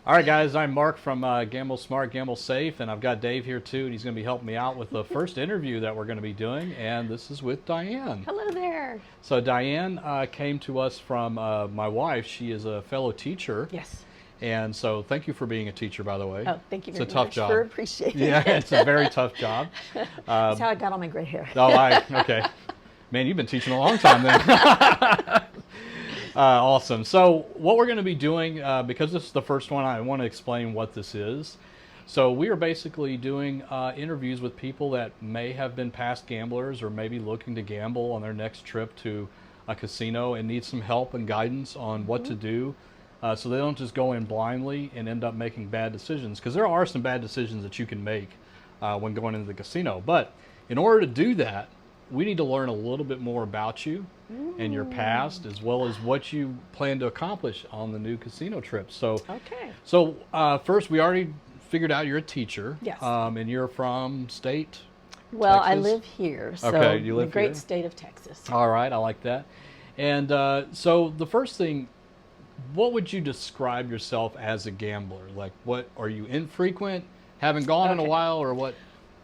All right, guys, I'm Mark from Gamble Smart, Gamble Safe, and I've got Dave here too, and he's going to be helping me out with the first interview that we're going to be doing, and this is with Diane. Hello there. So Diane came to us from my wife. She is a fellow teacher. Yes. And so thank you for being a teacher, by the way. Oh, thank you very much. It's a tough job. For appreciating Yeah, it. it's a very tough job. That's how I got all my gray hair. Okay. Man, you've been teaching a long time then. Awesome. So what we're going to be doing, because this is the first one, I want to explain what this is. So we are basically doing interviews with people that may have been past gamblers or maybe looking to gamble on their next trip to a casino and need some help and guidance on what to do, so they don't just go in blindly and end up making bad decisions, because there are some bad decisions that you can make when going into the casino. But in order to do that, we need to learn a little bit more about you and your past, as well as what you plan to accomplish on the new casino trip. So, first, we already figured out you're a teacher. Yes. And you're from state? Well, Texas? I live here, so okay, you live the great here? state of Texas. All right, I like that. And so the first thing, what would you describe yourself as a gambler? Like, what are you infrequent? Haven't gone in a while, or what?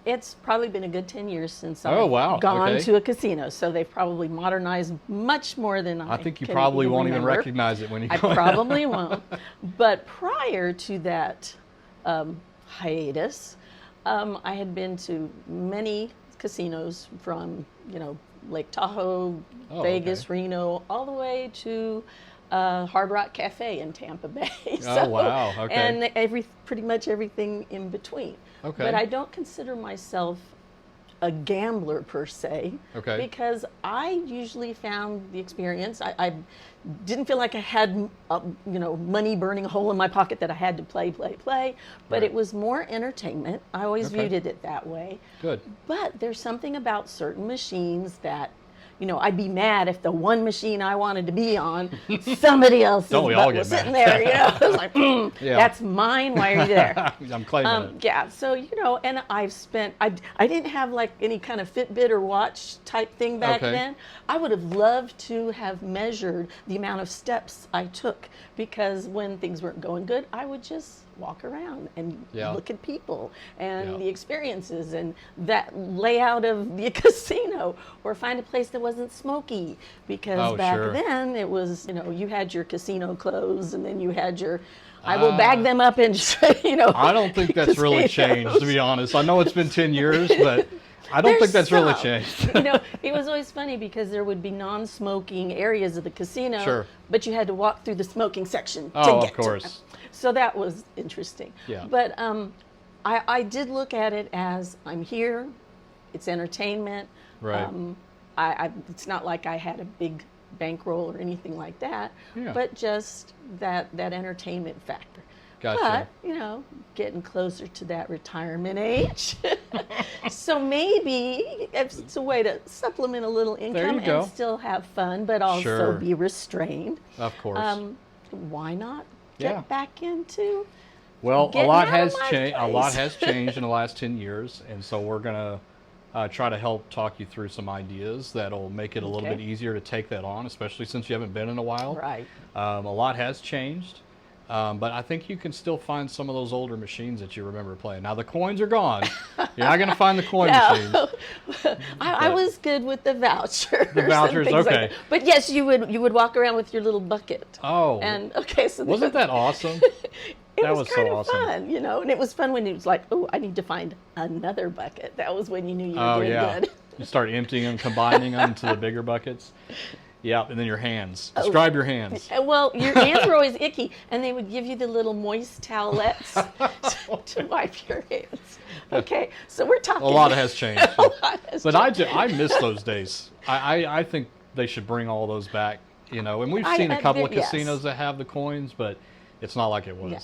It's probably been a good 10 years since I've gone to a casino, so they've probably modernized much more than I think you can probably won't remember. even recognize it when you go I probably won't. But prior to that hiatus, I had been to many casinos from, Lake Tahoe, Vegas, Reno, all the way to Hard Rock Cafe in Tampa Bay. Oh, wow. Okay. And pretty much everything in between. Okay. But I don't consider myself a gambler per se, because I usually found the experience. I didn't feel like I had, money burning a hole in my pocket that I had to play. But it was more entertainment. I always viewed it that way. Good. But there's something about certain machines that, I'd be mad if the one machine I wanted to be on, somebody else's butt was sitting there. I was like, that's mine. Why are you there? I'm claiming it. Yeah. So and I've spent. I didn't have like any kind of Fitbit or watch type thing back then. I would have loved to have measured the amount of steps I took, because when things weren't going good, I would just walk around and look at people and the experiences and that layout of the casino, or find a place that wasn't smoky, because back then it was, you had your casino clothes, and then you had your I will bag them up and I don't think that's really changed, to be honest. I know it's been 10 years, but I don't think that's really changed. It was always funny because there would be non-smoking areas of the casino, but you had to walk through the smoking section to get to them. So that was interesting. Yeah. But I did look at it as, I'm here, it's entertainment. Right. It's not like I had a big bankroll or anything like that, Yeah. but just that entertainment factor. Gotcha. But, getting closer to that retirement age. So maybe it's a way to supplement a little income and still have fun, but also be restrained. Of course. Why not get back into Well, a lot has changed. A lot has changed in the last 10 years, and so we're going to try to help talk you through some ideas that'll make it a little bit easier to take that on, especially since you haven't been in a while. Right. A lot has changed. But I think you can still find some of those older machines that you remember playing. Now the coins are gone. You're not going to find the coin machines. I was good with the vouchers. The vouchers, Like but yes, you would walk around with your little bucket. Oh. And so wasn't that awesome? That was kind of fun, and it was fun when it was like, oh, I need to find another bucket. That was when you knew you were doing good. You start emptying them, combining them into the bigger buckets. Yeah, and then your hands. Describe your hands. Well, your hands were always icky, and they would give you the little moist towelettes to wipe your hands. Okay, so we're talking. A lot has changed. But I miss those days. I think they should bring all those back, and we've seen a couple of casinos that have the coins, but it's not like it was. Yeah.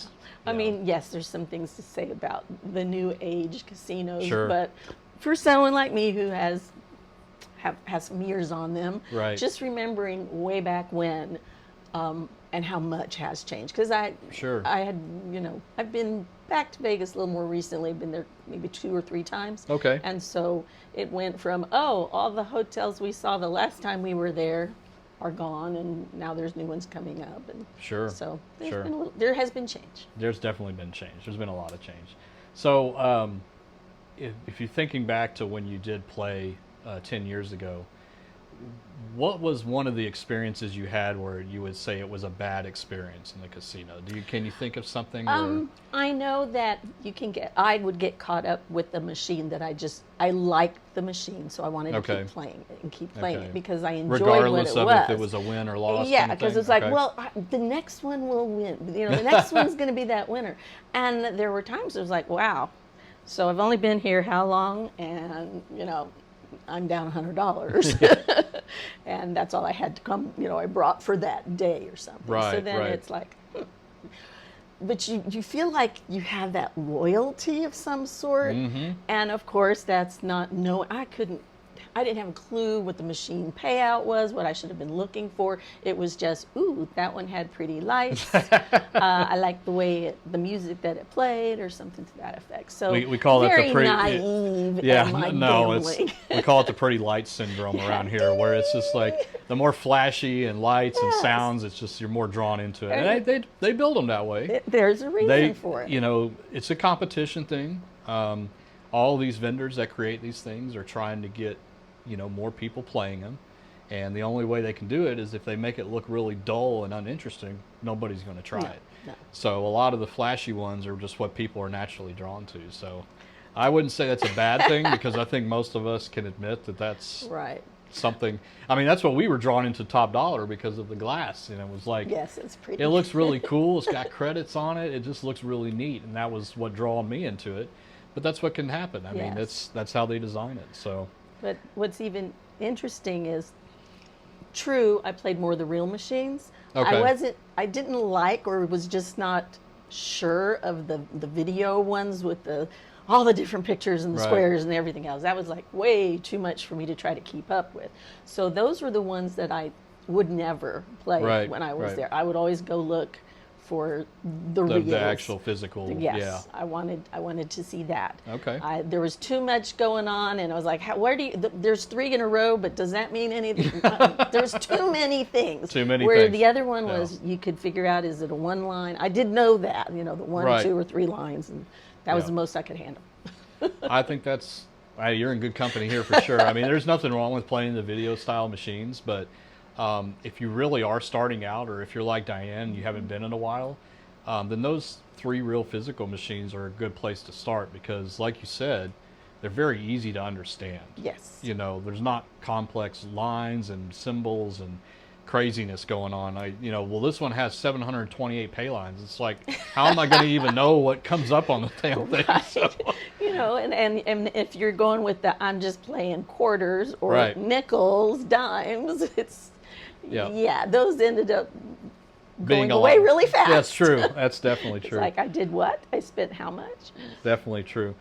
I mean, yes, there's some things to say about the new age casinos, Sure. But for someone like me who has some years on them, just remembering way back when, and how much has changed. Because I had, I've been back to Vegas a little more recently. I've been there maybe 2 or 3 times. Okay. And so it went from, all the hotels we saw the last time we were there, are gone, and now there's new ones coming up, and Sure. so Sure. there has been change. There's definitely been change. There's been a lot of change. So, if you're thinking back to when you did play 10 years ago, what was one of the experiences you had where you would say it was a bad experience in the casino? Can you think of something? I know that I would get caught up with the machine that I liked the machine, so I wanted to keep playing it and keep playing it because I enjoyed regardless what it of was. if it was a win or loss. Yeah, kind of because thing? it's like, Okay. well, the next one will win. The next one's going to be that winner. And there were times it was like, wow. So I've only been here how long? And I'm down $100. And that's all I had to come, I brought for that day or something. Right, so then right. it's like, but you feel like you have that loyalty of some sort. Mm-hmm. And of course, that's not, I didn't have a clue what the machine payout was, what I should have been looking for. It was just, ooh, that one had pretty lights. I liked the way the music that it played, or something to that effect. So we call it the pretty naive. Yeah, in my no, gambling. we call it the pretty lights syndrome around here, where it's just like the more flashy and lights and Yes. sounds, it's just you're more drawn into it. And they build them that way. There's a reason for it. It's a competition thing. All these vendors that create these things are trying to get more people playing them, and the only way they can do it is if they make it look really dull and uninteresting. Nobody's going to try it. No. So a lot of the flashy ones are just what people are naturally drawn to. So I wouldn't say that's a bad thing, because I think most of us can admit that that's Right. something. I mean, that's what we were drawn into Top Dollar, because of the glass. It was like, Yes, it's pretty. it looks really cool. It's got credits on it. It just looks really neat, and that was what drew me into it. But that's what can happen. I mean, Yes. that's how they design it. So. But what's even interesting is, I played more of the real machines. Okay. I didn't like, or was just not sure of the video ones with all the different pictures and the Right. squares and everything else. That was like way too much for me to try to keep up with. So those were the ones that I would never play Right, when I was right. there. I would always go look for the reals. The actual physical. Yes, Yeah. I wanted to see that. Okay. There was too much going on, and I was like, there's 3 in a row, but does that mean anything? There's too many things. Too many Where things. the other one Yeah. was, you could figure out, is it a 1 line? I did know that, the 1, Right. 2, or 3 lines, and that was Yeah. the most I could handle. I think you're in good company here for sure. I mean, there's nothing wrong with playing the video style machines, but if you really are starting out, or if you're like Diane, you haven't been in a while, then those 3 real physical machines are a good place to start, because like you said, they're very easy to understand. Yes. There's not complex lines and symbols and craziness going on. This one has 728 pay lines. It's like, how am I going to even know what comes up on the damn thing? Right. So, And if you're going with I'm just playing quarters or Right. nickels, dimes, Yeah. those ended up being going a away lot. really fast. That's true. That's definitely true. It's like, I did what? I spent how much? Definitely true.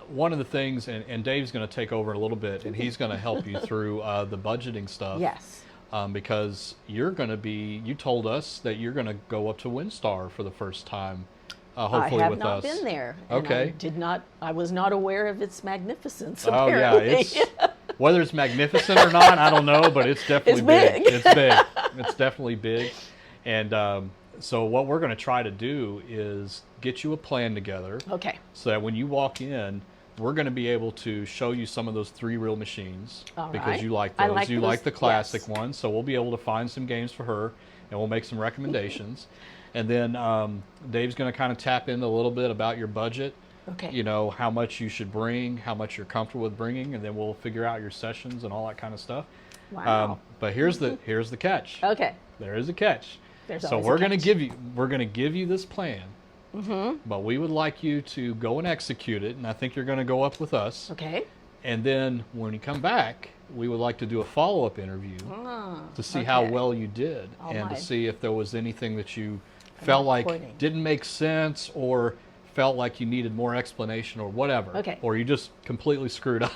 One of the things, and Dave's going to take over a little bit, and he's going to help you through the budgeting stuff. Yes. Because you told us that you're going to go up to Winstar for the first time, hopefully I have with not us. been there. And Okay. I was not aware of its magnificence, Oh yeah, apparently. whether it's magnificent or not, I don't know, but it's definitely It's big. It's big. It's definitely big. And so what we're going to try to do is get you a plan together, Okay. so that when you walk in, we're going to be able to show you some of those 3 real machines, All because right. you like I those. like You those, like the classic yes. ones, so we'll be able to find some games for her, and we'll make some recommendations. And then Dave's going to kind of tap into a little bit about your budget. Okay. How much you should bring, how much you're comfortable with bringing, and then we'll figure out your sessions and all that kind of stuff. Wow. But here's the catch. Okay. There is a catch. There's So always a we're going to catch. give you this plan. Mm-hmm. But we would like you to go and execute it, and I think you're going to go up with us. Okay. And then when you come back, we would like to do a follow-up interview to see how okay. well you did, Oh, and my. to see if there was anything that you felt like recording. didn't make sense, or felt like you needed more explanation, or whatever. Okay. Or you just completely screwed up.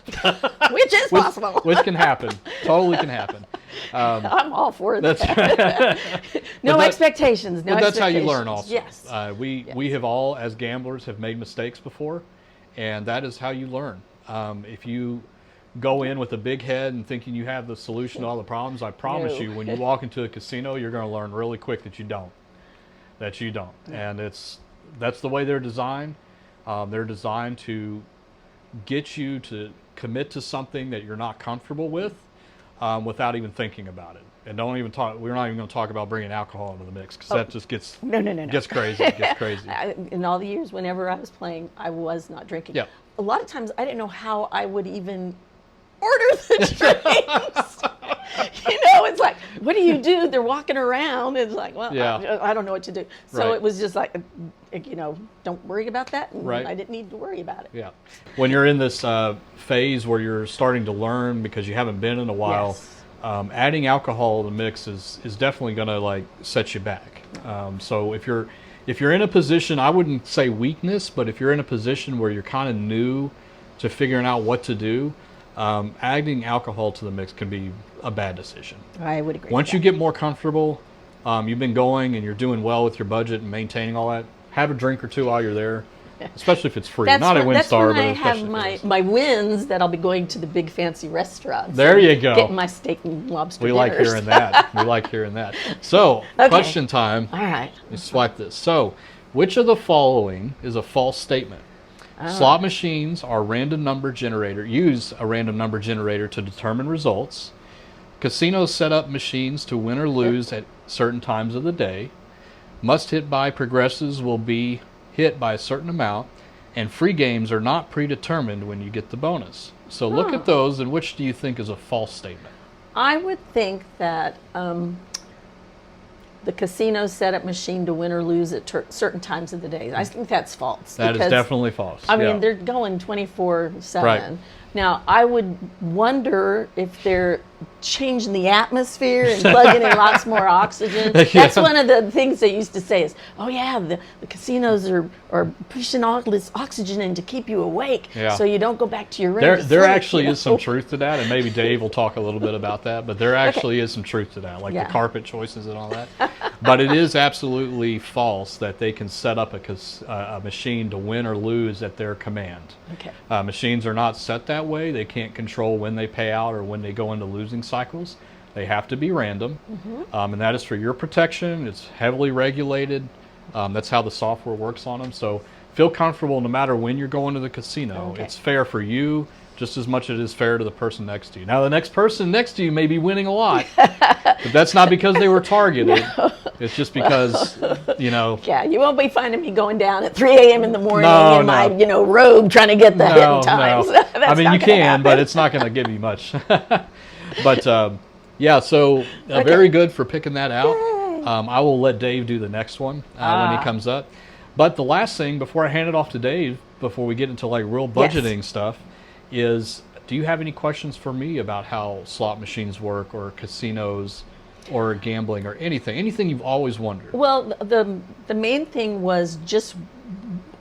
Which is possible. Which can happen. Totally can happen. I'm all for That's that. No But that- expectations. No But that's how you expectations. learn also. Yes. We have all, as gamblers, have made mistakes before, and that is how you learn. If you go in with a big head and thinking you have the solution to all the problems. I promise No. you, when you walk into a casino, you're going to learn really quick that you don't. And that's the way they're designed. They're designed to get you to commit to something that you're not comfortable with without even thinking about it. And don't even talk. We're not even going to talk about bringing alcohol into the mix because that just gets No. gets crazy. It gets crazy. In all the years, whenever I was playing, I was not drinking. Yeah. A lot of times, I didn't know how I would even order the drinks. It's like, what do you do? They're walking around. It's like, well, Yeah. I don't know what to do. So Right. it was just like, don't worry about that. And Right. I didn't need to worry about it. Yeah. When you're in this phase where you're starting to learn because you haven't been in a while, Yes. adding alcohol to the mix is definitely going to set you back. So if you're in a position, I wouldn't say weakness, but if you're in a position where you're kind of new to figuring out what to do, adding alcohol to the mix can be a bad decision. I would agree. Once you get more comfortable, you've been going and you're doing well with your budget and maintaining all that, have a drink or two while you're there, especially if it's free. Not at That's Winstar, when but I especially have if it is. my wins that I'll be going to the big fancy restaurants. There you go. Getting my steak and lobster We like dinners. hearing that. We like hearing that. So, Okay. question time. All right. Let me swipe this. So, which of the following is a false statement? Slot machines are use a random number generator to determine results. Casinos set up machines to win or lose at certain times of the day. Must hit by progresses will be hit by a certain amount. And free games are not predetermined when you get the bonus. So look at those, and which do you think is a false statement? I would think that the casino set up machine to win or lose at certain times of the day. I think that's false. That is because, definitely false. I mean, yeah. they're going 24/7. Right. Now, I would wonder if they're changing the atmosphere and plugging in lots more oxygen. Yeah. That's one of the things they used to say is, oh yeah, the casinos are pushing all this oxygen in to keep you awake Yeah. so you don't go back to your room. to There sleep, actually is some know? truth to that, and maybe Dave will talk a little bit about that, but there actually is some truth to that, like Yeah. the carpet choices and all that. But it is absolutely false that they can set up a machine to win or lose at their command. Okay. Machines are not set that way. They can't control when they pay out or when they go into losing cycles. They have to be random, and that is for your protection. It's heavily regulated. That's how the software works on them. So feel comfortable no matter when you're going to the casino. Okay. It's fair for you just as much as it is fair to the person next to you. Now, the next person next to you may be winning a lot, but that's not because they were targeted. It's just because, Yeah, you won't be finding me going down at 3 a.m. in the morning No, in my, no. robe trying to get the hidden times. No. That's I mean, not you gonna can, happen. but it's not going to give you much. But yeah, so very good for picking that out. Yay. I will let Dave do the next one when he comes up. But the last thing before I hand it off to Dave, before we get into real budgeting stuff, is do you have any questions for me about how slot machines work or casinos or gambling or anything you've always wondered? Well, the main thing was just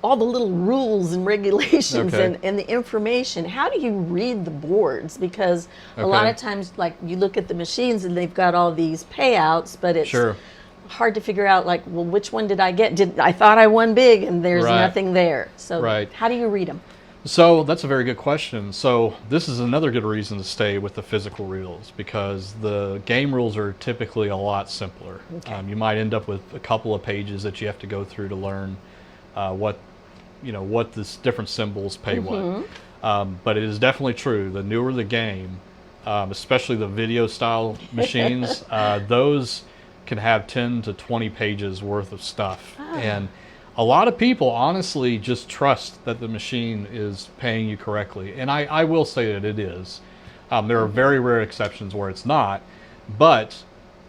all the little rules and regulations Okay. and the information. How do you read the boards? Because a lot Okay. of times, like, you look at the machines and they've got all these payouts, but it's Sure. hard to figure out, like, well, which one did I get? I thought I won big and there's Right. nothing there. So Right. how do you read them? So that's a very good question. So this is another good reason to stay with the physical rules, because the game rules are typically a lot simpler. Okay. You might end up with a couple of pages that you have to go through to learn what the different symbols pay what. But it is definitely true. The newer the game, especially the video style machines, those can have 10 to 20 pages worth of stuff. And a lot of people honestly just trust that the machine is paying you correctly. And I will say that it is. There are very rare exceptions where it's not, but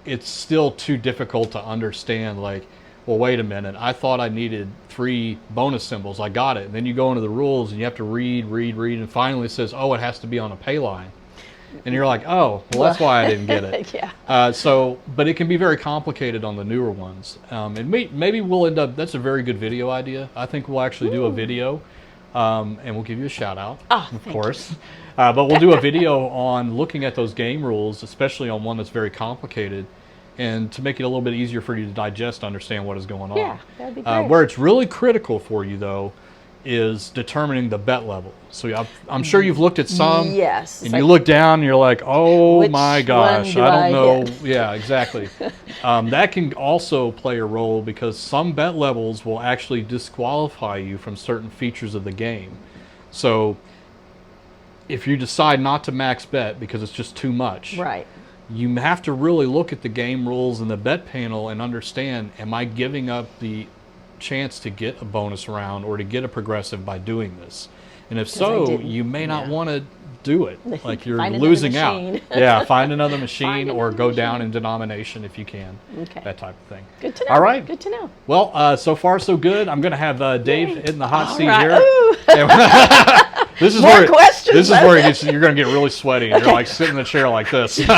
it's still too difficult to understand. Like, well, wait a minute, I thought I needed 3 bonus symbols. I got it. And then you go into the rules and you have to read, and finally it says, oh, it has to be on a pay line. And you're like, oh, well, that's why I didn't get it. Yeah. But it can be very complicated on the newer ones. And maybe we'll end up, that's a very good video idea. I think we'll actually do a video, and we'll give you a shout out, Oh, of thank course. But we'll do a video on looking at those game rules, especially on one that's very complicated, and to make it a little bit easier for you to digest, understand what is going on. Yeah, that'd be great. Where it's really critical for you, though, is determining the bet level. So I'm sure you've looked at some. Yes. And you look down and you're like, oh Which my gosh, one do I don't I know. hit? Yeah, exactly. That can also play a role because some bet levels will actually disqualify you from certain features of the game. So if you decide not to max bet because it's just too much, Right. you have to really look at the game rules and the bet panel and understand, am I giving up the chance to get a bonus round or to get a progressive by doing this? And if so, you may not want to do it. Like you're Find another losing out. machine. Yeah, find another machine Find or another go down machine. in denomination if you can. Okay. That type of thing. Good to know. All right. Good to know. Well, so far so good. I'm going to have Dave Yay. in the hot All seat right. here. Ooh. This is More where questions. this is where you're going to get really sweaty. And you're like sitting in the chair like this. All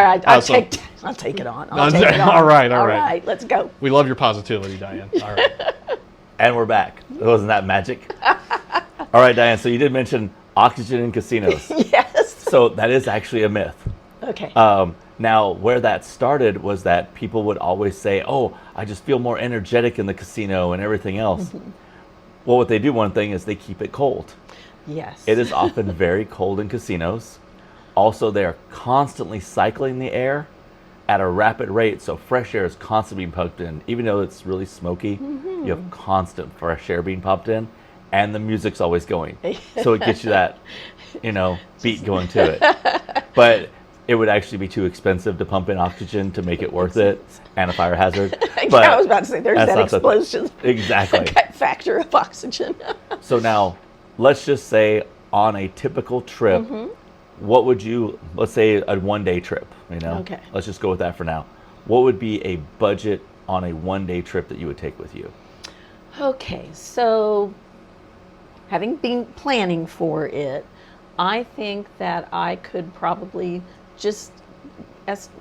right. I'll so- take it on. I'll take it on. All right. All right. Let's go. We love your positivity, Diane. All right. And we're back. Wasn't that magic? All right, Diane, so you did mention oxygen in casinos. Yes. So that is actually a myth. Okay. Now, where that started was that people would always say, oh, I just feel more energetic in the casino and everything else. Mm-hmm. Well, what they do, one thing, is they keep it cold. Yes. It is often very cold in casinos. Also, they are constantly cycling the air at a rapid rate, so fresh air is constantly being pumped in. Even though it's really smoky, Mm-hmm. you have constant fresh air being pumped in, and the music's always going. So it gets you that, beat going to it. But it would actually be too expensive to pump in oxygen to make it worth it, and a fire hazard. But I was about to say, there's that's that not the- explosion Exactly. factor of oxygen. So now, let's just say on a typical trip, Mm-hmm. what would you, let's say a one-day trip, Okay. Let's just go with that for now. What would be a budget on a one-day trip that you would take with you? Okay, so having been planning for it, I think that I could probably just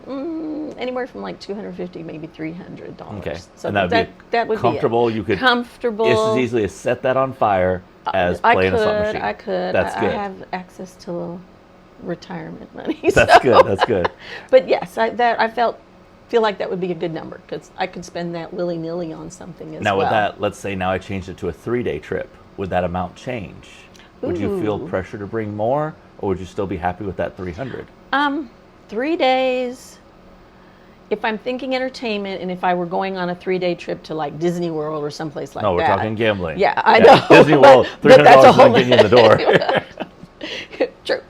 anywhere from like $250, maybe $300. Okay, So and that would be that would comfortable. be it. You could comfortable. It's as easily as set that on fire as playing a slot machine. I could. That's I good. have access to retirement money. That's so- good. That's good. But yes, I feel like that would be a good number because I could spend that willy-nilly on something as Now well. with that, let's say now I changed it to a 3-day trip. Would that amount change? Would you feel Ooh. pressure to bring more, or would you still be happy with that 300? 3 days. If I'm thinking entertainment, and if I were going on a 3-day trip to like Disney World or someplace like No, we're that. talking gambling. Yeah, I know. Disney World, but that's a $300 whole not getting you in the door. True.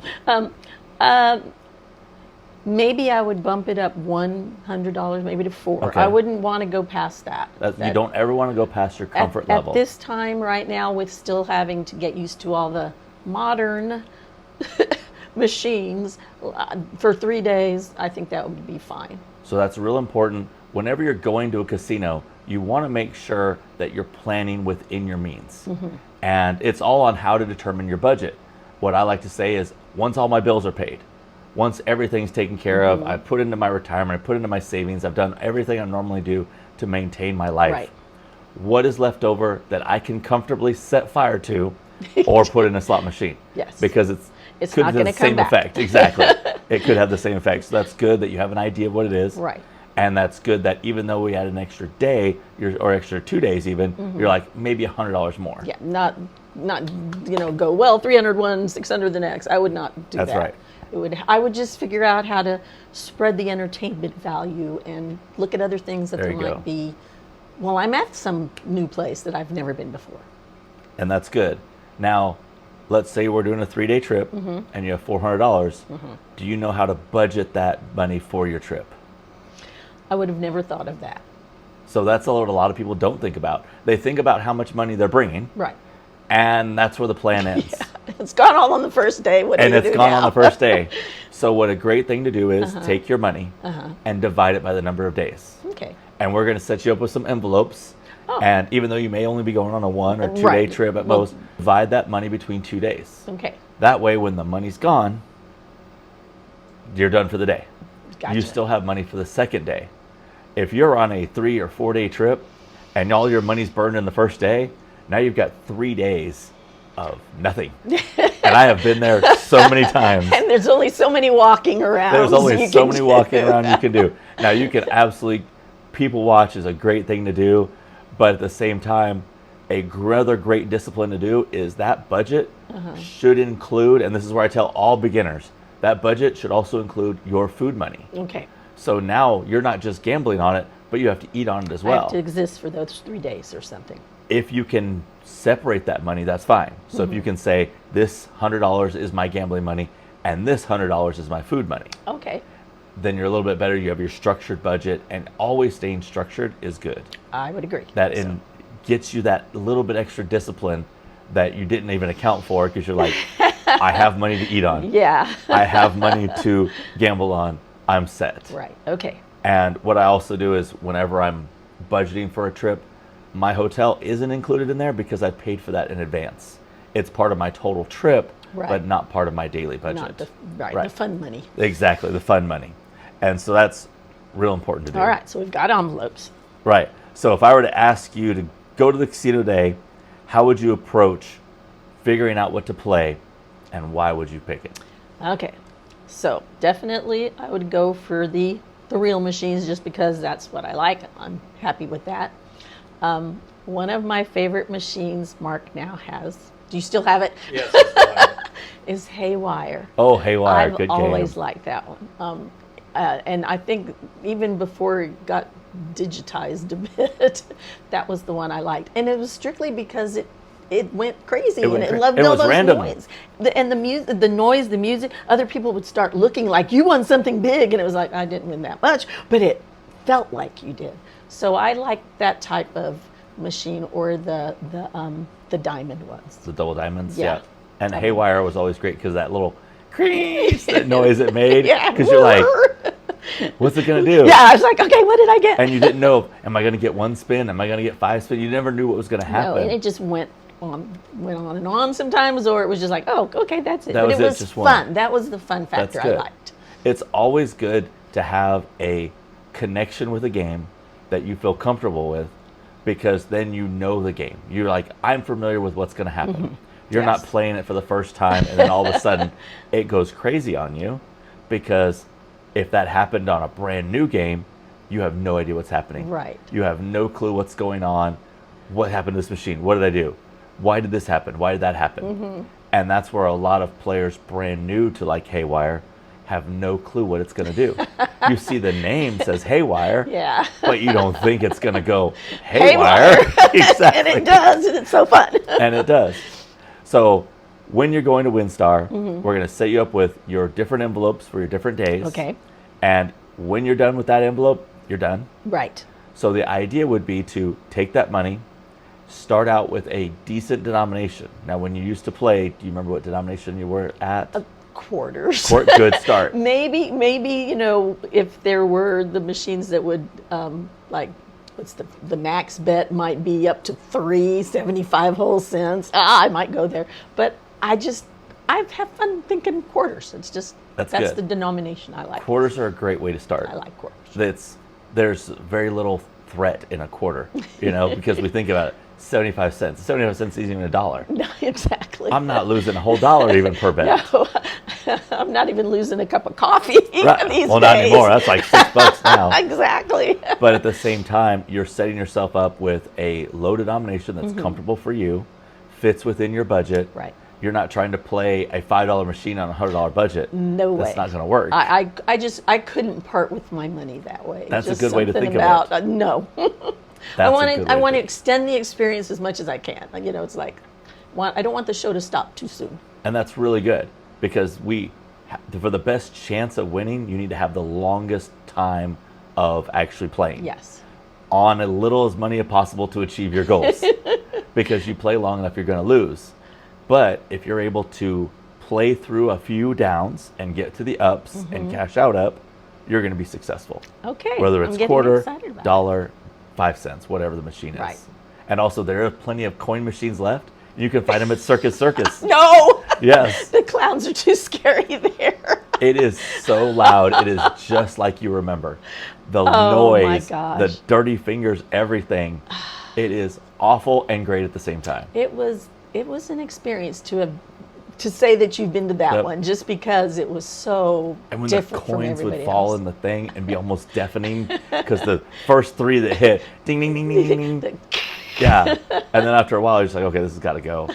Maybe I would bump it up $100, maybe to $400. Okay. I wouldn't want to go past that. You don't ever want to go past your comfort level. At this time right now, with still having to get used to all the modern machines, for 3 days, I think that would be fine. So that's real important. Whenever you're going to a casino, you want to make sure that you're planning within your means. Mm-hmm. And it's all on how to determine your budget. What I like to say is, once all my bills are paid, once everything's taken care of, I put into my retirement, I put into my savings, I've done everything I normally do to maintain my life. Right. What is left over that I can comfortably set fire to or put in a slot machine? Yes. Because it's It's could not have gonna the come same back. effect. Exactly. It could have the same effect. So that's good that you have an idea of what it is. Right. And that's good that even though we had an extra day, or extra 2 days even, you're like maybe $100 more. Yeah, not go, well, 300 one, 600 the next. I would not do That's that. right. I would just figure out how to spread the entertainment value and look at other things that There there you go. might be. Well, I'm at some new place that I've never been before. And that's good. Now, let's say we're doing a 3-day trip and you have $400. Do you know how to budget that money for your trip? I would have never thought of that. So that's what a lot of people don't think about. They think about how much money they're bringing, Right. and that's where the plan ends. It's gone all on the first day. What do And you it's do gone now? on the first day. So what a great thing to do is take your money and divide it by the number of days. Okay. And we're going to set you up with some envelopes. Oh. And even though you may only be going on a 1 or 2 day Right. trip at Well- most, divide that money between 2 days. Okay. That way, when the money's gone, you're done for the day. Gotcha. You still have money for the second day. If you're on a 3 or 4 day trip and all your money's burned in the first day, now you've got 3 days of nothing. And I have been there so many times. And there's only so many walking around. There's only you so can many do. walking around you can do. Now you can absolutely, people watch is a great thing to do, but at the same time, Other great discipline to do is that budget should include, and this is where I tell all beginners, that budget should also include your food money. Okay. So now you're not just gambling on it, but you have to eat on it as I well. have to exist for those 3 days or something. If you can separate that money, that's fine. So if you can say, this $100 is my gambling money, and this $100 is my food money, Okay. then you're a little bit better. You have your structured budget, and always staying structured is good. I would agree. Gets you that little bit extra discipline that you didn't even account for, because you're like, I have money to eat on. Yeah. I have money to gamble on. I'm set. Right. Okay. And what I also do is whenever I'm budgeting for a trip, my hotel isn't included in there because I paid for that in advance. It's part of my total trip, Right. but not part of my daily budget. Not the Right. the fun money. Exactly, the fun money. And so that's real important to do. All right. So we've got envelopes. Right. So if I were to ask you to go to the casino today, how would you approach figuring out what to play, and why would you pick it? Okay. So definitely I would go for the real machines just because that's what I like. I'm happy with that. One of my favorite machines Mark now has, do you still have it? Yes. Is Haywire. Oh, Haywire, I've good always game. liked that one. And I think even before it got digitized a bit, that was the one I liked. And it was strictly because it went crazy, and it loved all those random. noise. And the music, the noise, the music, other people would start looking like you won something big, and it was like, I didn't win that much, but it felt like you did. So I like that type of machine, or the diamond ones. The double diamonds? Yeah. And Haywire was always great because that little crease, that noise it made. Yeah. Because you're like, what's it going to do? Yeah, I was like, okay, what did I get? And you didn't know, am I going to get 1 spin? Am I going to get 5 spin? You never knew what was going to No, happen. and it just went on and on sometimes, or it was just like, oh, okay, that's it. That But was it it, was just fun. one. That was the fun factor I good. liked. It's always good to have a connection with a game that you feel comfortable with, because then you know the game. You're like, I'm familiar with what's going to happen. You're Yes. not playing it for the first time, and then all of a sudden it goes crazy on you, because if that happened on a brand new game, you have no idea what's happening. Right. You have no clue what's going on. What happened to this machine? What did I do? Why did this happen? Why did that happen? And that's where a lot of players brand new to like Haywire have no clue what it's going to do. You see the name says Haywire, Yeah. but you don't think it's going to go haywire. Exactly. And it does, and it's so fun. And it does. So when you're going to Winstar, we're going to set you up with your different envelopes for your different days. Okay. And when you're done with that envelope, you're done. Right. So the idea would be to take that money, start out with a decent denomination. Now, when you used to play, do you remember what denomination you were at? Quarters. Good start. maybe, you know, if there were the machines that would, like, what's the max bet might be up to 3.75 whole cents. I might go there. But I have fun thinking quarters. It's just, That's that's good. the denomination I like. Quarters are a great way to start. I like quarters. There's very little threat in a quarter, you know, because we think about it, 75 cents. 75 cents isn't even $1. No, exactly. I'm not losing a whole dollar even per bet. No, I'm not even losing a cup of coffee Right. these Well, days. not anymore. That's like $6 now. Exactly. But at the same time, you're setting yourself up with a low denomination that's comfortable for you, fits within your budget. Right. You're not trying to play a $5 machine on a $100 budget. No way. That's not going to work. I couldn't part with my money that way. That's a Just good way to something think of about, it. No. That's I want a good to. I way want to think. extend the experience as much as I can. You know, it's like, I don't want the show to stop too soon. And that's really good, because for the best chance of winning, you need to have the longest time of actually playing. Yes. On as little as money as possible to achieve your goals. Because you play long enough, you're going to lose. But if you're able to play through a few downs and get to the ups and cash out up, you're going to be successful. Okay. Whether I'm it's getting quarter, excited about it. dollar, 5 cents, whatever the machine is. Right. And also, there are plenty of coin machines left. You can find them at Circus. No. Yes. The clowns are too scary there. It is so loud. It is just like you remember. The Oh, my noise, gosh. the dirty fingers, everything. It is awful and great at the same time. It was an experience to say that you've been to that Yep. one, just because it was so And when the different from coins would everybody fall else. in the thing and be almost deafening, because the first 3 that hit, ding, ding, ding, ding, ding, ding. Yeah. And then after a while, you're just like, okay, this has got to go.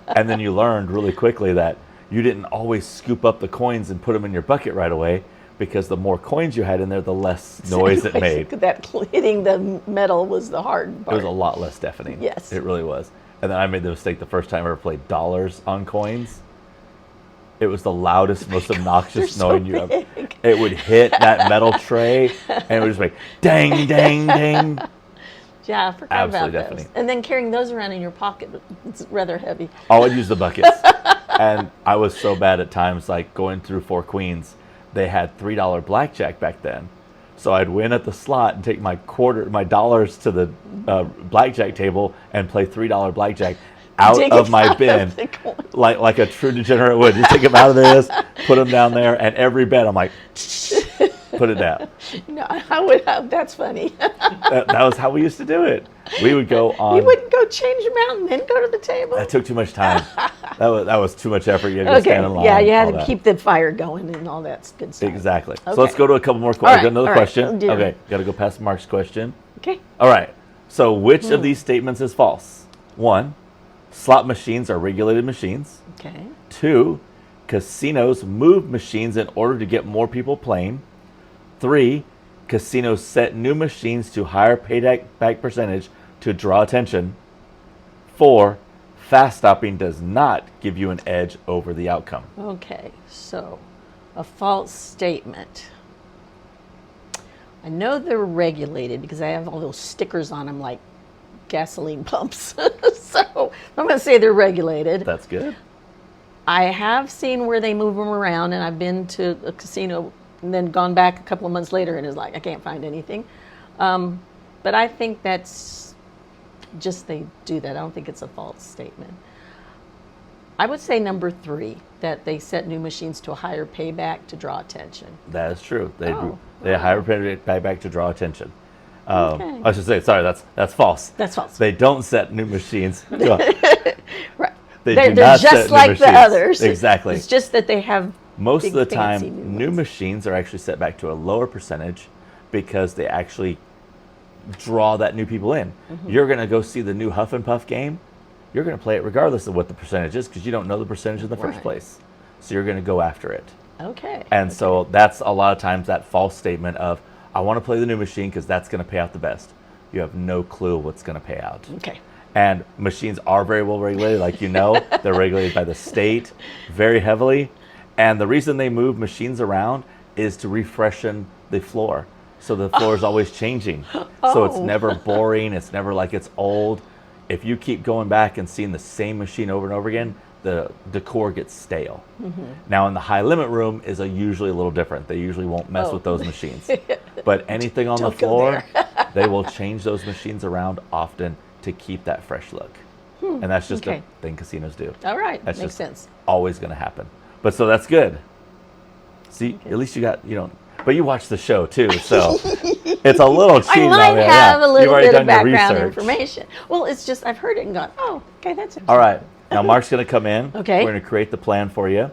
And then you learned really quickly that you didn't always scoop up the coins and put them in your bucket right away, because the more coins you had in there, the less noise it made. That hitting the metal was the hard part. It was a lot less deafening. Yes. It really was. And then I made the mistake the first time I ever played dollars on coins. It was the loudest, most obnoxious so noise you ever. big. It would hit that metal tray, and it would just be dang, dang, dang. Yeah, I forgot Absolutely about those. deafening. And then carrying those around in your pocket, it's rather heavy. I would use the buckets. And I was so bad at times, like going through Four Queens. They had $3 blackjack back then. So I'd win at the slot and take my dollars to the blackjack table and play $3 blackjack out Dig of it my out bin, of the coin. like a true degenerate would. You take them out of this, put them down there, and every bet I'm like, put it down. No, I would have. That's funny. That was how we used to do it. We would go on. You wouldn't go change them out and then go to the table? That took too much time. That was too much effort. You had to go stand in line. Yeah, you had all to that. keep the fire going and all that good stuff. Exactly. Okay. So let's go to a couple more questions. right, Another all right, question. we'll do- Okay, got to go past Mark's question. Okay. All right. So which of these statements is false? 1, slot machines are regulated machines. Okay. 2, casinos move machines in order to get more people playing. 3, casinos set new machines to higher payback percentage to draw attention. 4, fast stopping does not give you an edge over the outcome. Okay. So, a false statement. I know they're regulated because I have all those stickers on them like gasoline pumps. So, I'm going to say they're regulated. That's good. I have seen where they move them around, and I've been to a casino and then gone back a couple of months later and is like, I can't find anything. But I think that's just they do that. I don't think it's a false statement. I would say number 3, that they set new machines to a higher payback to draw attention. That is true. They Oh, they hire payback to draw attention. Okay. I should say, sorry, that's false. That's false. They don't set new machines. Right. They They're do not set just new like the machines. others. Exactly. It's just that they have Most big, of the fancy time, new ones. machines are actually set back to a lower percentage because they actually draw that new people in. Mm-hmm. You're going to go see the new Huff and Puff game. You're going to play it regardless of what the percentage is because you don't know the percentage in the first Right. place. So you're going to go after it. Okay. And so that's a lot of times that false statement of, I want to play the new machine because that's going to pay out the best. You have no clue what's going to pay out. Okay. And machines are very well regulated, like you know. They're regulated by the state very heavily. And the reason they move machines around is to refreshen the floor. So the floor is always changing. So it's Oh. never boring. It's never like it's old. If you keep going back and seeing the same machine over and over again, the decor gets stale. Now in the high limit room is usually a little different. They usually won't mess Oh. with those machines. But anything on the Don't go floor, they will change those machines around often to keep that fresh look. And that's just okay. a thing casinos do. All right. That's Makes just sense. always going to happen. But so that's good. See, at least you got, but you watch the show too, so it's a little cheating I on might there. have Yeah. a You've little already bit of done your background research. information. Well, it's just I've heard it and gone, oh, okay, that's interesting. All right. Now Mark's going to come in. Okay. We're going to create the plan for you.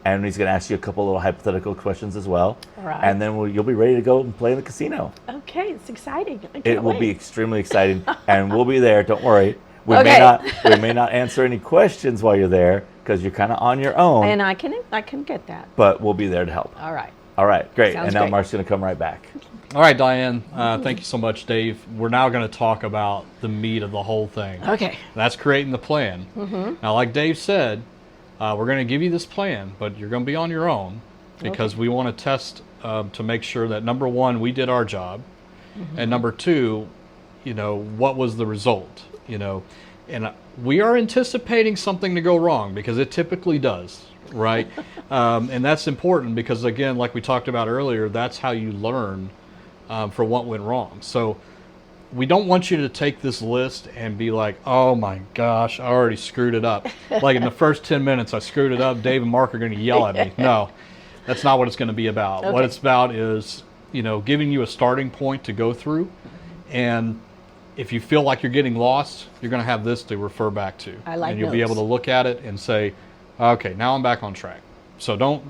And he's going to ask you a couple little hypothetical questions as well. All right. And then you'll be ready to go and play in the casino. Okay, it's exciting. I It can't will be wait. extremely exciting, and we'll be there. Don't worry. We Okay. may not answer any questions while you're there because you're kind of on your own. And I can get that. But we'll be there to help. All right. All right, great. Sounds And now great. Mark's going to come right back. All right, Diane. Thank you so much, Dave. We're now going to talk about the meat of the whole thing. Okay. That's creating the plan. Now, like Dave said, we're going to give you this plan, but you're going to be on your own because we want to test to make sure that, number one, we did our job, and number two, what was the result, and we are anticipating something to go wrong because it typically does, right? And that's important because, again, like we talked about earlier, that's how you learn for what went wrong. So we don't want you to take this list and be like, oh my gosh, I already screwed it up. Like in the first 10 minutes, I screwed it up. Dave and Mark are going to yell at me. No, that's not what it's going to be about. What Okay. it's about is, giving you a starting point to go through. And if you feel like you're getting lost, you're going to have this to refer back to. I like And you'll be notes. able to look at it and say, okay, now I'm back on track. So don't.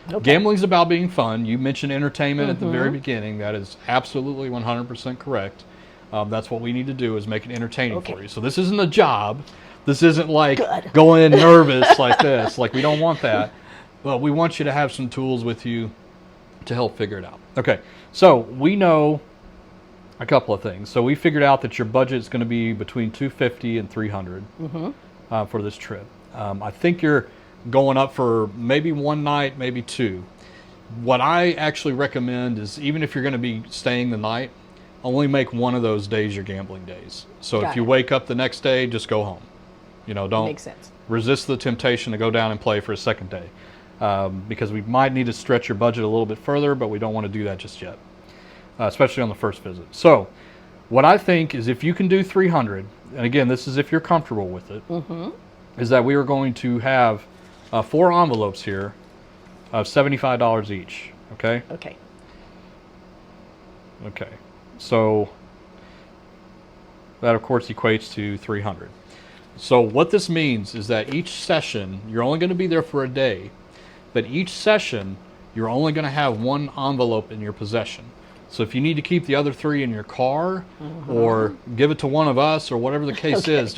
Okay. Gambling's about being fun. You mentioned entertainment at the very beginning. That is absolutely 100% correct. That's what we need to do, is make it entertaining Okay. for you. So this isn't a job. This isn't like Good. going in nervous like this. Like, we don't want that. But we want you to have some tools with you to help figure it out. Okay, so we know a couple of things. So we figured out that your budget is going to be between $250 and $300 for this trip. I think you're going up for maybe one night, maybe two. What I actually recommend is, even if you're going to be staying the night, only make one of those days your gambling days. So Got if you it. wake up the next day, just go home. You know, don't Makes sense. resist the temptation to go down and play for a second day, because we might need to stretch your budget a little bit further, but we don't want to do that just yet, especially on the first visit. So what I think is, if you can do 300, and again, this is if you're comfortable with it, is that we are going to have 4 envelopes here of $75 each. Okay? Okay. Okay. So that, of course, equates to 300. So what this means is that each session, you're only going to be there for a day, but each session, you're only going to have 1 envelope in your possession. So if you need to keep the other 3 in your car, or give it to one of us, or whatever the case is,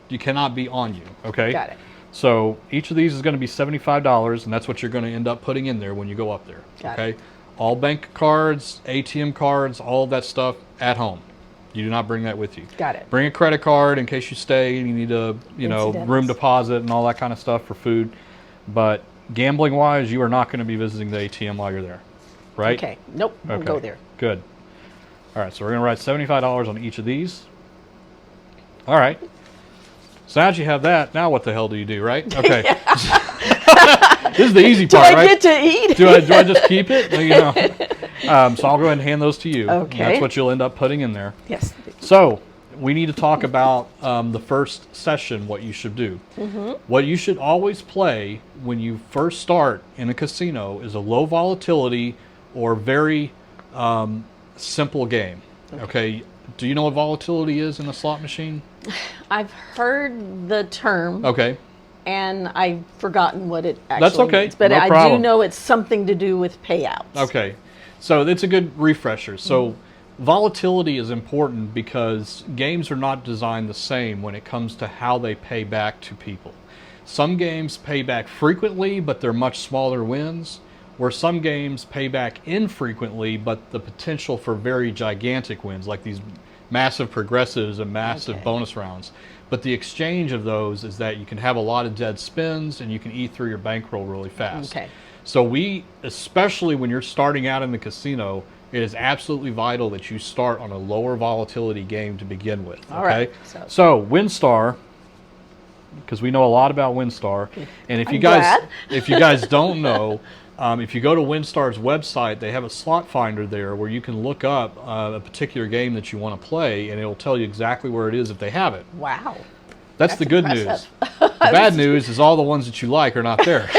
you cannot be on you. Okay? Got it. So each of these is going to be $75, and that's what you're going to end up putting in there when you go up there. Got okay? it. All bank cards, ATM cards, all of that stuff at home. You do not bring that with you. Got it. Bring a credit card in case you stay and you need a, Incidentals. room deposit and all that kind of stuff for food. But gambling wise, you are not going to be visiting the ATM while you're there. Right? Okay. Nope. We'll Okay. go there. Good. All right, so we're going to write $75 on each of these. All right. So now that you have that, now what the hell do you do, right? Okay. This is the easy Do part, I right? get to eat? do I just keep it? Well, so I'll go ahead and hand those to you. Okay. That's what you'll end up putting in there. Yes. So we need to talk about the first session, what you should do. What you should always play when you first start in a casino is a low volatility or very simple game. Okay. Do you know what volatility is in a slot machine? I've heard the term, Okay. and I've forgotten what it actually That's okay. means. But No I problem. do know it's something to do with payouts. Okay, so it's a good refresher. So volatility is important because games are not designed the same when it comes to how they pay back to people. Some games pay back frequently, but they're much smaller wins, where some games pay back infrequently, but the potential for very gigantic wins, like these massive progressives and massive Okay. bonus rounds. But the exchange of those is that you can have a lot of dead spins and you can eat through your bankroll really fast. Okay. So especially when you're starting out in the casino, it is absolutely vital that you start on a lower volatility game to begin with. All okay? right. So Winstar, because we know a lot about Winstar, and if you guys don't know, if you go to Winstar's website, they have a slot finder there where you can look up a particular game that you want to play, and it'll tell you exactly where it is if they have it. Wow. That's the good news. impressive. The bad news is all the ones that you like are not there.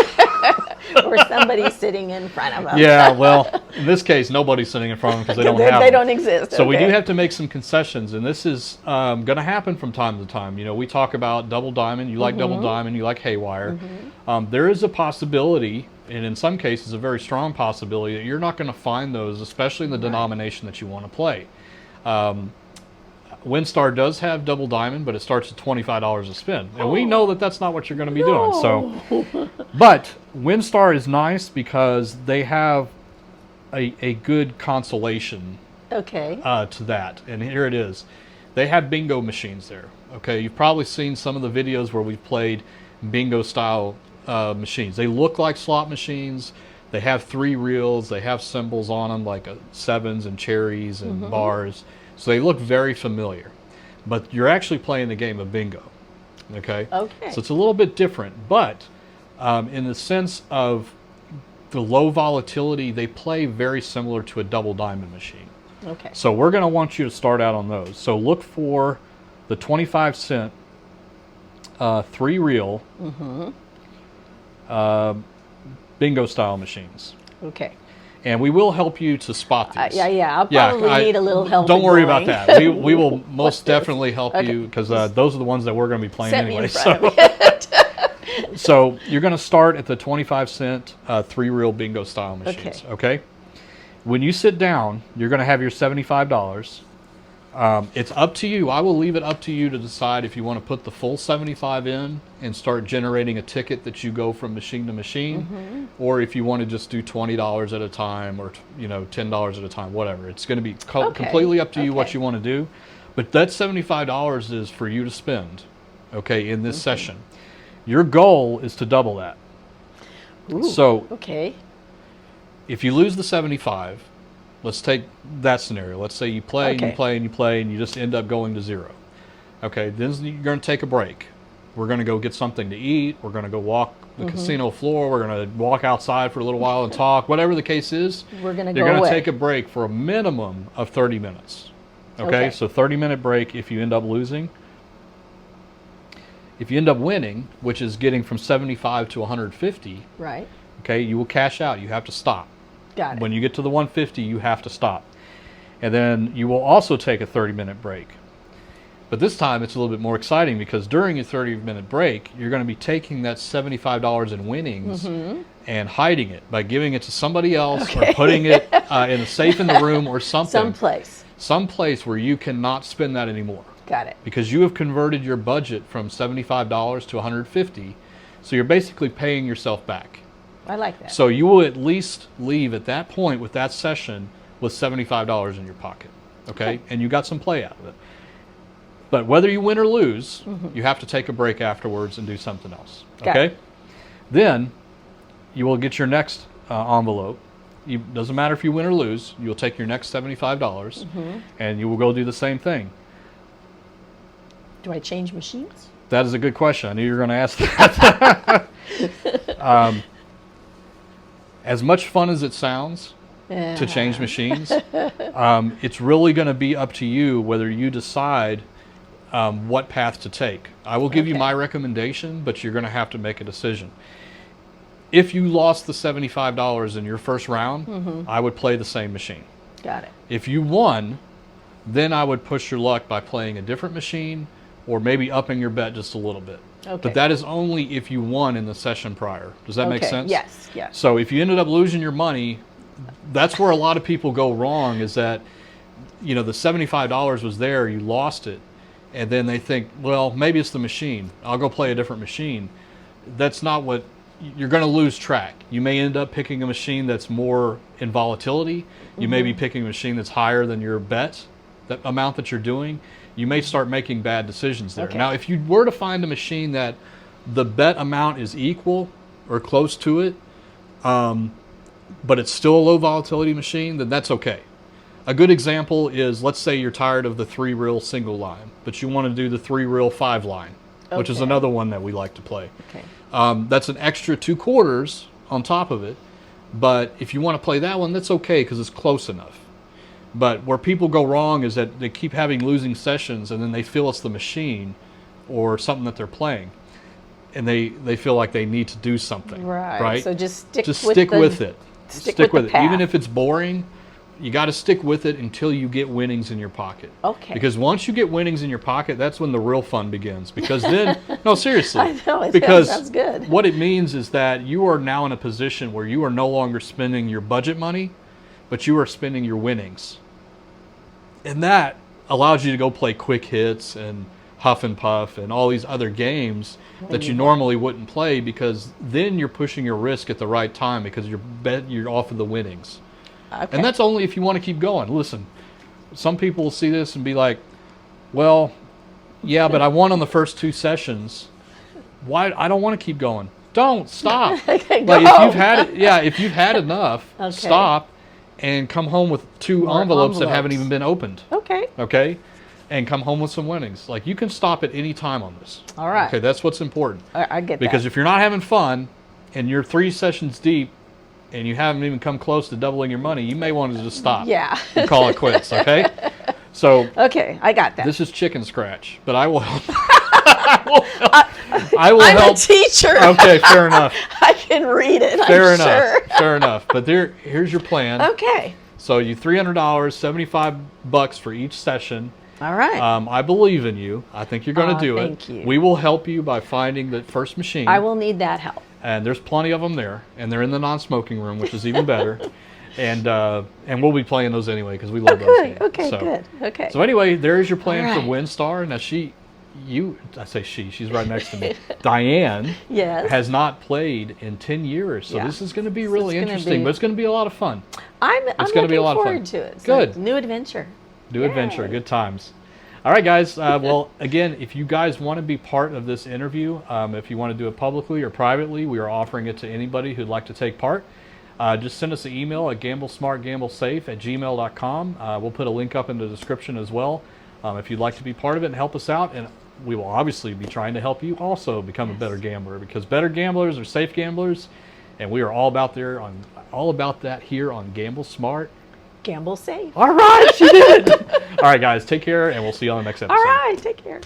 Or somebody's sitting in front of them. Yeah, well, in this case, nobody's sitting in front of them because they don't have They them. don't exist. So we do okay. have to make some concessions, and this is going to happen from time to time. We talk about double diamond. You like double diamond. You like haywire. There is a possibility, and in some cases a very strong possibility, that you're not going to find those, especially in the denomination that you want to play. Winstar does have double diamond, but it starts at $25 a spin. And we know that that's not what you're going to be doing. So, but Winstar is nice because they have a good consolation Okay. to that. And here it is. They have bingo machines there. Okay, you've probably seen some of the videos where we've played bingo style machines. They look like slot machines. They have 3 reels. They have symbols on them like sevens and cherries and bars. So they look very familiar. But you're actually playing the game of bingo. Okay? Okay. So it's a little bit different. But in the sense of the low volatility, they play very similar to a double diamond machine. Okay. So we're going to want you to start out on those. So look for the 25-cent 3 reel bingo style machines. Okay. And we will help you to spot these. Yeah. I'll probably need a little help. Don't in worry going. about that. We will most this? definitely help Okay. you because those are the ones that we're going to be playing Set anyway. me in front of it. So you're going to start at the 25-cent 3 reel bingo style machines. Okay. When you sit down, you're going to have your $75. It's up to you. I will leave it up to you to decide if you want to put the full 75 in and start generating a ticket that you go from machine to machine, or if you want to just do $20 at a time, or $10 at a time, whatever. It's going to be completely up to you what you want to do. But that $75 is for you to spend, okay, in this session. Your goal is to double that. Ooh, so okay. If you lose the 75, let's take that scenario. Let's say you play and you play and you play and you just end up going to zero. Okay, then you're going to take a break. We're going to go get something to eat. We're going to go walk the casino floor. We're going to walk outside for a little while and talk. Whatever the case is, you're going to take a break for a minimum of 30 minutes. Okay, so 30-minute break if you end up losing. If you end up winning, which is getting from 75 to 150, right? Okay, you will cash out. You have to stop. Got it. When you get to the 150, you have to stop. And then you will also take a 30-minute break. But this time it's a little bit more exciting because during your 30-minute break, you're going to be taking that $75 in winnings and hiding it by giving it to somebody else or putting it in a safe in the room or something. Someplace where you cannot spend that anymore. Got it. Because you have converted your budget from $75 to $150, so you're basically paying yourself back. I like that. So you will at least leave at that point with that session with $75 in your pocket, okay? And you got some play out of it. But whether you win or lose, you have to take a break afterwards and do something else, okay? Then you will get your next envelope. Doesn't matter if you win or lose, you'll take your next $75 and you will go do the same thing. Do I change machines? That is a good question. I knew you were going to ask that. As much fun as it sounds to change machines, it's really going to be up to you whether you decide what path to take. I will give you my recommendation, but you're going to have to make a decision. If you lost the $75 in your first round, I would play the same machine. Got it. If you won, then I would push your luck by playing a different machine or maybe upping your bet just a little bit. But that is only if you won in the session prior. Does that make sense? Yes, yes. So if you ended up losing your money, that's where a lot of people go wrong, is that, the $75 was there, you lost it, and then they think, well, maybe it's the machine. I'll go play a different machine. That's not what, you're going to lose track. You may end up picking a machine that's more in volatility. You may be picking a machine that's higher than your bet, that amount that you're doing. You may start making bad decisions there. Now, if you were to find a machine that the bet amount is equal or close to it, but it's still a low volatility machine, then that's okay. A good example is, let's say you're tired of the 3-reel single line, but you want to do the 3-reel 5-line, which is another one that we like to play. That's an extra 2 quarters on top of it, but if you want to play that one, that's okay because it's close enough. But where people go wrong is that they keep having losing sessions and then they feel it's the machine or something that they're playing. And they feel like they need to do something. Right? So just stick with it. Stick with it. Path. Even if it's boring, you got to stick with it until you get winnings in your pocket. Because once you get winnings in your pocket, that's when the real fun begins. Because then, no, seriously. I know, because sounds good. What it means is that you are now in a position where you are no longer spending your budget money, but you are spending your winnings. And that allows you to go play quick hits and Huff and Puff and all these other games that you normally wouldn't play, because then you're pushing your risk at the right time because you're off of the winnings. And that's only if you want to keep going. Listen, some people will see this and be like, well, yeah, but I won on the first 2 sessions. Why? I don't want to keep going. Don't stop. Like if you've had enough, stop. And come home with 2 envelopes that haven't even been opened. Okay? And come home with some winnings. Like, you can stop at any time on this. All right. Okay, that's what's important. I get that. Because if you're not having fun and you're 3 sessions deep and you haven't even come close to doubling your money, you may want to just stop. And call it quits, okay? So. Okay, I got that. This is chicken scratch, but I will help. I will I'm help. a teacher. Okay, fair enough. I can read it. Fair enough. Fair enough. But here's your plan. Okay. So you $300, $75 for each session. All right. I believe in you. I think you're going to do it. Thank you. We will help you by finding the first machine. I will need that help. And there's plenty of them there, and they're in the non-smoking room, which is even better. And we'll be playing those anyway because we love those good. games. Okay, So- good. Okay. So anyway, there's your plan All for right. Winstar. Now I say she's right next to me. Diane Yes. has not played in 10 years. So Yeah. this is going to be This really is gonna interesting, be- but it's going to be a lot of fun. I'm gonna looking be a lot of fun. forward to it. It's Good. a new adventure. New adventure, Yay. good times. All right, guys. Well, again, if you guys want to be part of this interview, if you want to do it publicly or privately, we are offering it to anybody who'd like to take part. Just send us an email at gamblesmartgamblesafe@gmail.com. We'll put a link up in the description as well if you'd like to be part of it and help us out. And we will obviously be trying to help you also become a better gambler, because better gamblers are safe gamblers, and we are all about that here on Gamble Smart. Gamble safe. All right, she did. All right, guys, take care, and we'll see you on the next episode. All right. Take care.